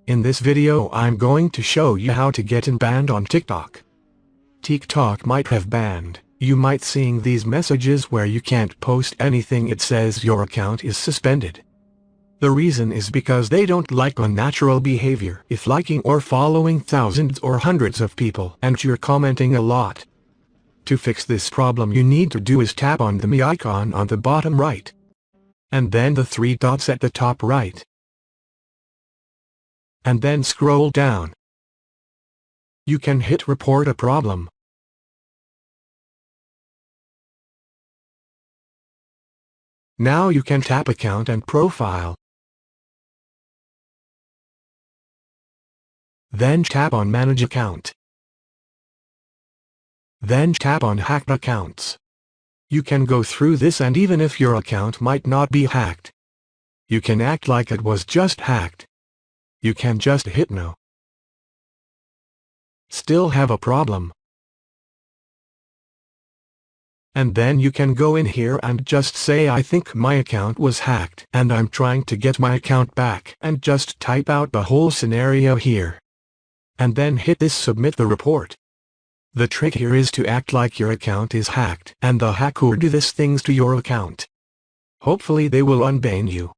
In this video I'm going to show you how to get unbanned on TikTok. TikTok might have banned you might seeing these messages where you can't post anything. It says your account is suspended. The reason is because they don't like unnatural behavior. If liking or following thousands or hundreds of people and you're commenting a lot. To fix this problem, you need to do is tap on the me icon on the bottom right. And then the three dots at the top right. And then scroll down. You can hit report a problem. Now you can tap account and profile. Then tap on manage account. Then tap on hacked accounts. You can go through this, and even if your account might not be hacked, you can act like it was just hacked. You can just hit no. Still have a problem. And then you can go in here and just say I think my account was hacked and I'm trying to get my account back, and just type out the whole scenario here. And then hit this submit the report. The trick here is to act like your account is hacked and the hacker do these things to your account. Hopefully they will unban you.